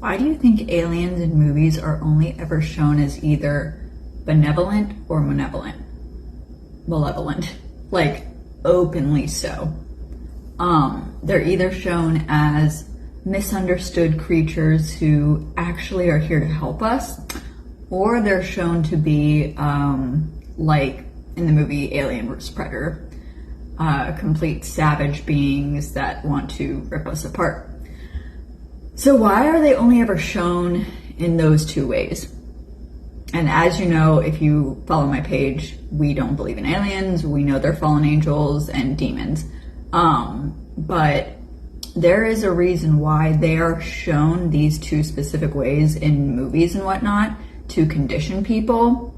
Why do you think aliens in movies are only ever shown as either benevolent or malevolent? Malevolent. Like, openly so. They're either shown as misunderstood creatures who actually are here to help us, or they're shown to be, like in the movie Alien vs. Predator, complete savage beings that want to rip us apart. So why are they only ever shown in those two ways? And as you know, if you follow my page, we don't believe in aliens. We know they're fallen angels and demons. But there is a reason why they are shown these two specific ways in movies and whatnot to condition people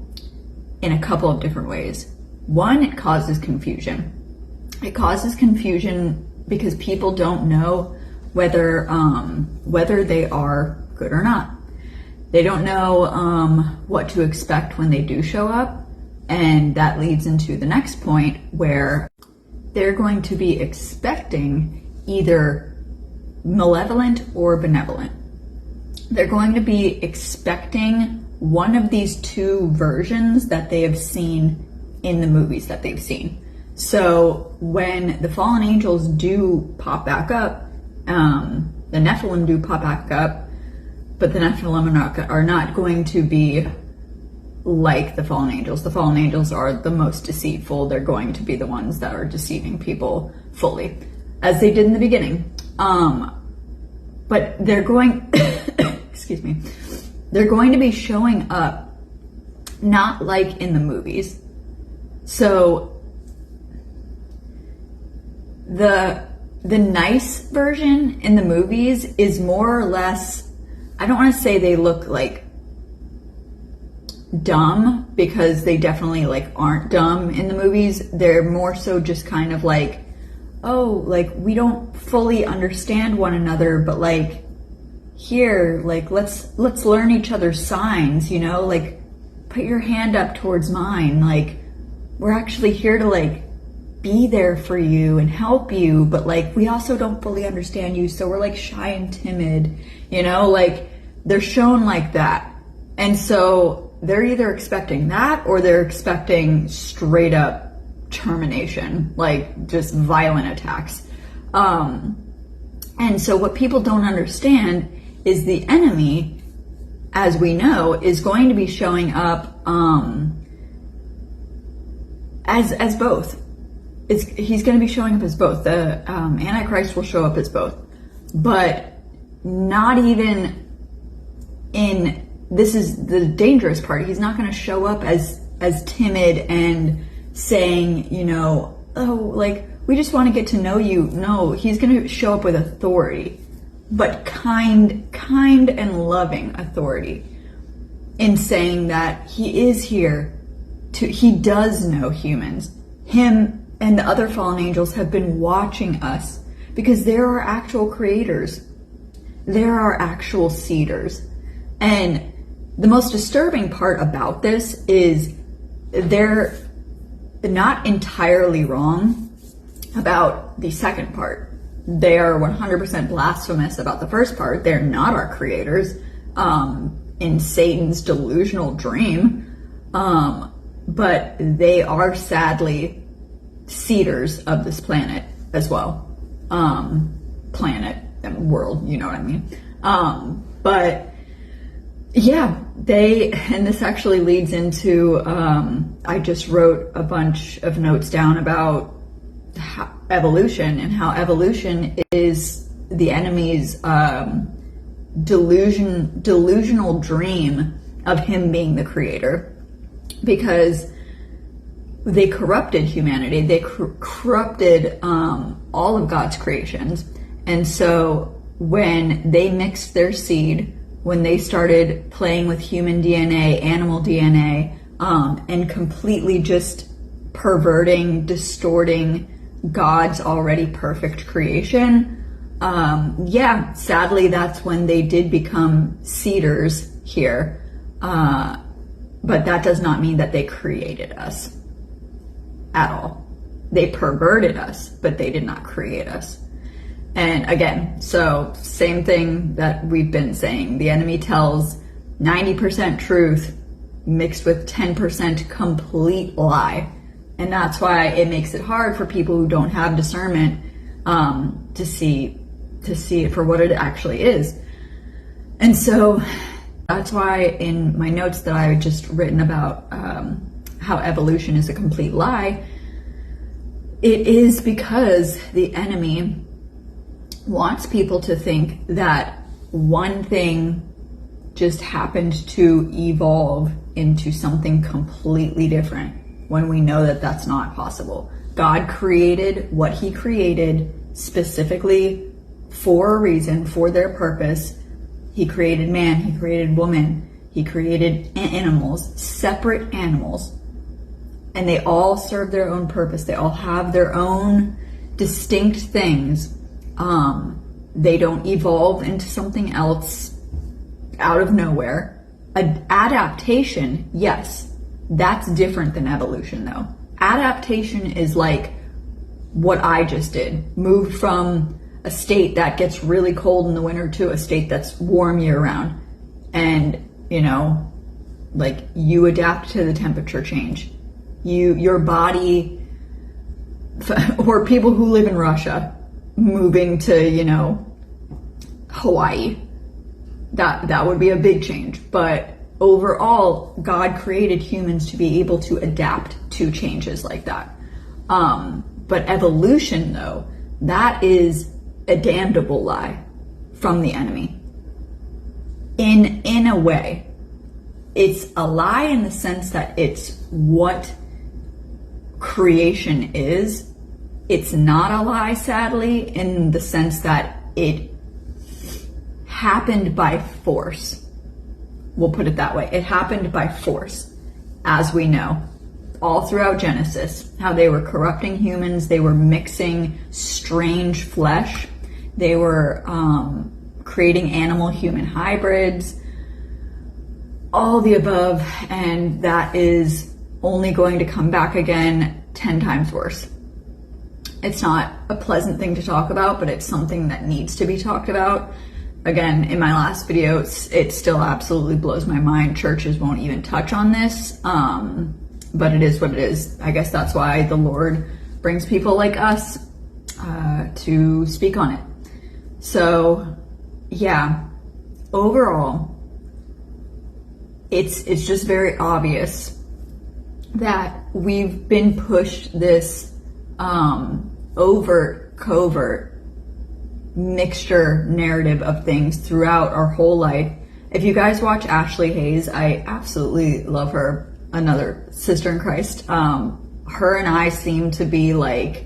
in a couple of different ways. One, it causes confusion. It causes confusion because people don't know whether they are good or not. They don't know what to expect when they do show up, and that leads into the next point where they're going to be expecting either malevolent or benevolent. They're going to be expecting one of these two versions that they have seen in the movies that they've seen. So when the fallen angels do pop back up, the Nephilim do pop back up, but the Nephilim are not going to be like the fallen angels. The fallen angels are the most deceitful. They're going to be the ones that are deceiving people fully, as they did in the beginning. But they're going, excuse me, they're going to be showing up not like in the movies. So the nice version in the movies is more or less, I don't want to say they look like dumb, because they definitely like aren't dumb in the movies. They're more so just kind of like, oh, like we don't fully understand one another, but like here, like let's learn each other's signs, you know, like put your hand up towards mine. Like we're actually here to like be there for you and help you, but like we also don't fully understand you, so we're like shy and timid, you know, like they're shown like that. And so they're either expecting that or they're expecting straight up termination, like just violent attacks. And so what people don't understand is the enemy, as we know, is going to be showing up as both. He's going to be showing up as both. The Antichrist will show up as both, but not even in, this is the dangerous part. He's not going to show up as timid and saying, you know, oh, like we just want to get to know you. No, he's going to show up with authority, but kind and loving authority, in saying that he is here he does know humans. Him and the other fallen angels have been watching us, because there are actual creators. There are actual seeders. And the most disturbing part about this is they're not entirely wrong about the second part. They are 100% blasphemous about the first part. They're not our creators in Satan's delusional dream. But they are sadly seeders of this planet as well. Planet and world, you know what I mean? But yeah, and this actually leads into, I just wrote a bunch of notes down about evolution, and how evolution is the enemy's delusional dream of him being the creator. Because they corrupted humanity. They corrupted all of God's creations. And so when they mixed their seed, when they started playing with human DNA, animal DNA, and completely just perverting, distorting God's already perfect creation, yeah, sadly, that's when they did become seeders here. But that does not mean that they created us at all. They perverted us, but they did not create us. And again, so same thing that we've been saying. The enemy tells 90% truth mixed with 10% complete lie. And that's why it makes it hard for people who don't have discernment to see it for what it actually is. And so that's why in my notes that I just written about how evolution is a complete lie, it is because the enemy wants people to think that one thing just happened to evolve into something completely different, when we know that that's not possible. God created what he created specifically for a reason, for their purpose. He created man, he created woman, he created animals, separate animals, and they all serve their own purpose. They all have their own distinct things. They don't evolve into something else out of nowhere. Adaptation, yes, that's different than evolution though. Adaptation is like what I just did. Moved from a state that gets really cold in the winter to a state that's warm year round. And, you know, like you adapt to the temperature change. Your body, or people who live in Russia moving to, you know, Hawaii, that would be a big change. But overall, God created humans to be able to adapt to changes like that. But evolution, though, that is a damnable lie from the enemy. In a way, it's a lie in the sense that it's what creation is. It's not a lie, sadly, in the sense that it happened by force. We'll put it that way. It happened by force, as we know, all throughout Genesis, how they were corrupting humans, they were mixing strange flesh, they were creating animal-human hybrids, all the above, and that is only going to come back again 10 times worse. It's not a pleasant thing to talk about, but it's something that needs to be talked about. Again, in my last video, it still absolutely blows my mind. Churches won't even touch on this, but it is what it is. I guess that's why the Lord brings people like us to speak on it. So, yeah, overall, it's just very obvious that we've been pushed this overt, covert mixture narrative of things throughout our whole life. If you guys watch Ashley Hayes, I absolutely love her, another sister in Christ. Her and I seem to be like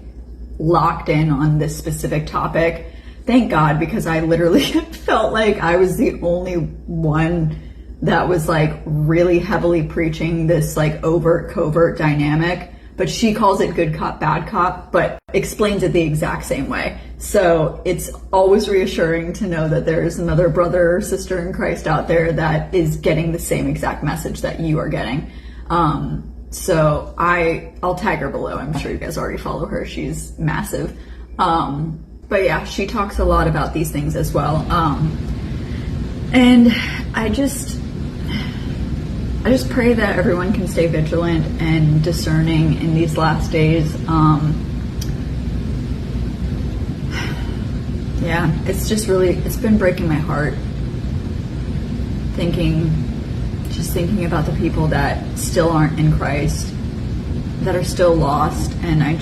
locked in on this specific topic. Thank God, because I literally felt like I was the only one that was like really heavily preaching this like overt covert dynamic, but she calls it good cop, bad cop, but explains it the exact same way. So it's always reassuring to know that there is another brother or sister in Christ out there that is getting the same exact message that you are getting. So I'll tag her below. I'm sure you guys already follow her. She's massive. But yeah, she talks a lot about these things as well. And I just pray that everyone can stay vigilant and discerning in these last days. Yeah, it's just really, it's been breaking my heart thinking about the people that still aren't in Christ, that are still lost. And I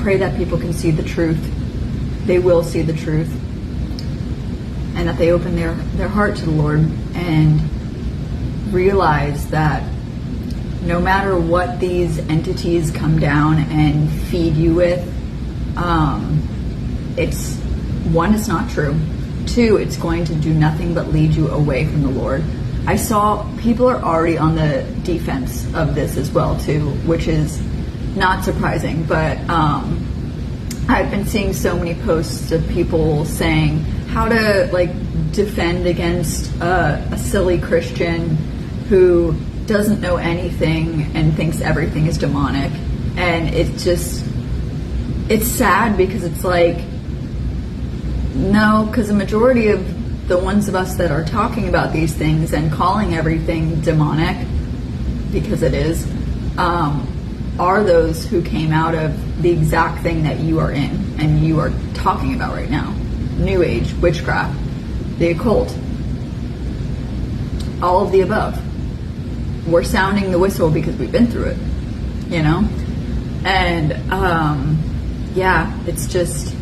pray that people can see the truth. They will see the truth. And that they open their heart to the Lord and realize that no matter what these entities come down and feed you with, it's not true. 2, it's going to do nothing but lead you away from the Lord. I saw people are already on the defense of this as well too, which is not surprising, but I've been seeing so many posts of people saying how to like defend against a silly Christian who doesn't know anything and thinks everything is demonic. And it's sad because it's like, no, because the majority of the ones of us that are talking about these things and calling everything demonic, because it is, are those who came out of the exact thing that you are in and you are talking about right now. New Age, witchcraft, the occult, all of the above. We're sounding the whistle because we've been through it, you know? And, yeah, it's just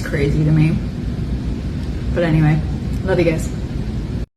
crazy to me. But anyway, love you guys.